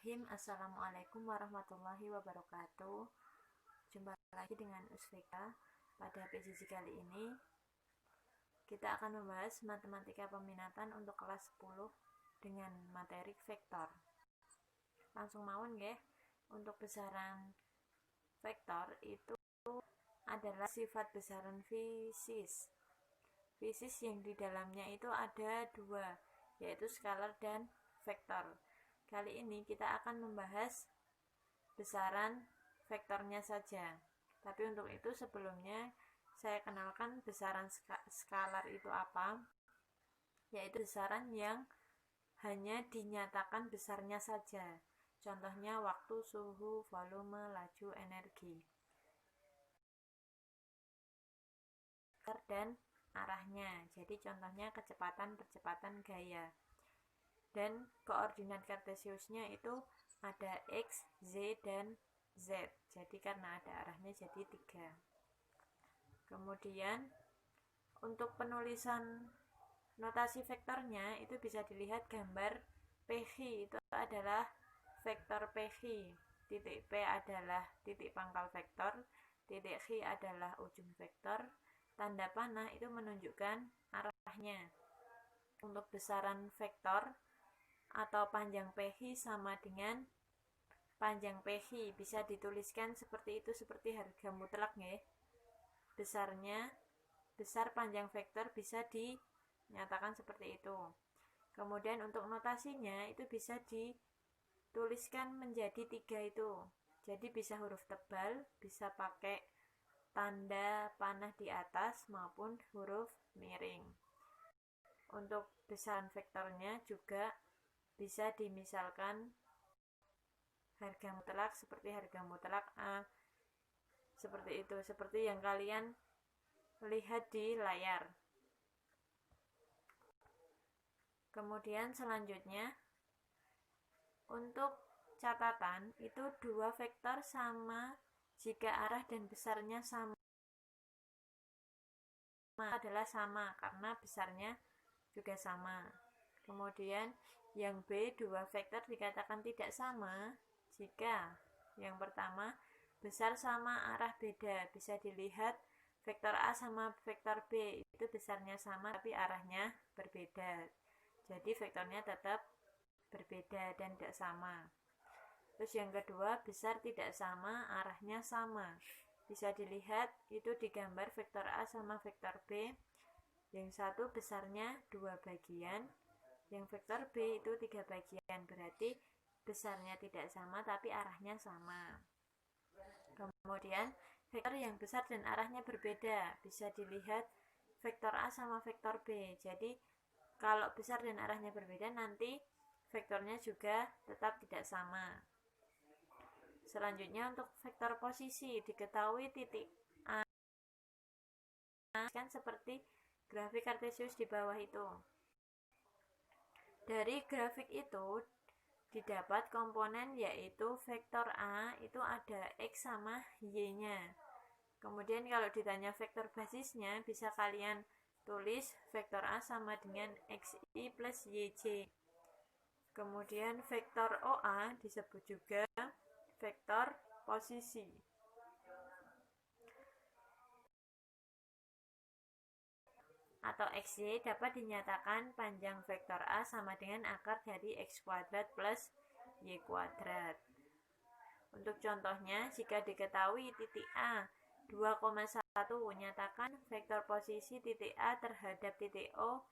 Bismillahirrahmanirrahim. Assalamualaikum warahmatullahi wabarakatuh. Jumpa lagi dengan Usfika. Pada PJJ kali ini kita akan membahas matematika peminatan untuk kelas 10 dengan materi vektor. Langsung mawon nggih. Untuk besaran vektor itu adalah sifat besaran fisis. Fisis yang di dalamnya itu ada dua, yaitu skalar dan vektor. Kali ini kita akan membahas besaran vektornya saja. Tapi untuk itu sebelumnya saya kenalkan besaran skalar itu apa, yaitu besaran yang hanya dinyatakan besarnya saja. Contohnya waktu, suhu, volume, laju, energi. Dan arahnya. Jadi contohnya kecepatan, percepatan, gaya. Dan koordinat kartesiusnya itu ada X, Z, dan Z. Jadi karena ada arahnya jadi 3. Kemudian untuk penulisan notasi vektornya itu bisa dilihat gambar PV, itu adalah vektor PV. Titik P adalah titik pangkal vektor, titik Q adalah ujung vektor, tanda panah itu menunjukkan arahnya. Untuk besaran vektor atau panjang PV sama dengan panjang PV, bisa dituliskan seperti itu, seperti harga mutlak nggih. Besar panjang vektor bisa dinyatakan seperti itu. Kemudian untuk notasinya itu bisa dituliskan menjadi 3 itu. Jadi bisa huruf tebal, bisa pakai tanda panah di atas maupun huruf miring. Untuk besaran vektornya juga bisa dimisalkan harga mutlak seperti harga mutlak A, seperti itu, seperti yang kalian lihat di layar. Kemudian selanjutnya untuk catatan itu dua vektor sama jika arah dan besarnya sama adalah sama karena besarnya juga sama. Kemudian yang B, dua vektor dikatakan tidak sama jika yang pertama besar sama arah beda. Bisa dilihat vektor A sama vektor B itu besarnya sama tapi arahnya berbeda. Jadi vektornya tetap berbeda dan tidak sama. Terus yang kedua, besar tidak sama, arahnya sama. Bisa dilihat itu digambar vektor A sama vektor B. Yang satu besarnya 2 bagian, yang vektor B itu 3 bagian, berarti besarnya tidak sama tapi arahnya sama. Kemudian vektor yang besar dan arahnya berbeda, bisa dilihat vektor A sama vektor B. Jadi kalau besar dan arahnya berbeda, nanti vektornya juga tetap tidak sama. Selanjutnya untuk vektor posisi, diketahui titik A kan seperti grafik kartesius di bawah itu. Dari grafik itu didapat komponen, yaitu vektor A itu ada X sama Y-nya. Kemudian kalau ditanya vektor basisnya, bisa kalian tulis vektor A sama dengan XI plus YJ. Kemudian vektor OA disebut juga vektor posisi. Atau XY dapat dinyatakan panjang vektor A sama dengan akar dari X kuadrat plus Y kuadrat. Untuk contohnya, jika diketahui titik A 2,1, nyatakan vektor posisi titik A terhadap titik O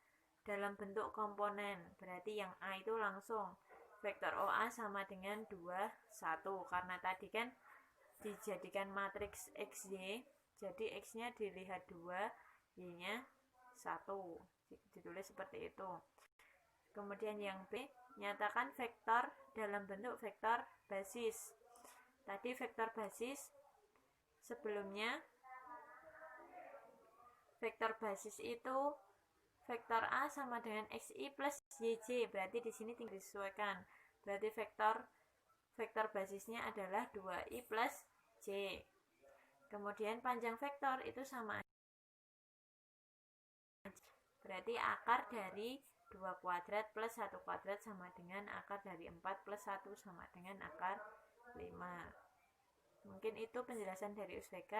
dalam bentuk komponen. Berarti yang A itu langsung vektor OA sama dengan 2, 1. Karena tadi kan dijadikan matriks XY, jadi X-nya dilihat 2, Y-nya 1. Ditulis seperti itu. Kemudian yang B, nyatakan vektor dalam bentuk vektor basis. Tadi vektor basis sebelumnya, vektor basis itu vektor A sama dengan XI plus YJ, berarti di sini tinggal disesuaikan. Berarti vektor basisnya adalah 2I plus J. Kemudian panjang vektor itu sama, berarti akar dari 2 kuadrat plus 1 kuadrat sama dengan akar dari 4 plus 1 sama dengan akar 5. Mungkin itu penjelasan dari USBK.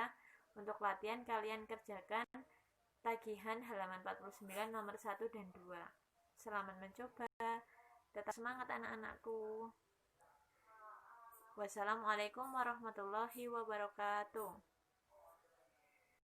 Untuk latihan kalian kerjakan tagihan halaman 49 nomor 1 dan 2. Selamat mencoba. Tetap semangat anak-anakku. Wassalamualaikum warahmatullahi wabarakatuh.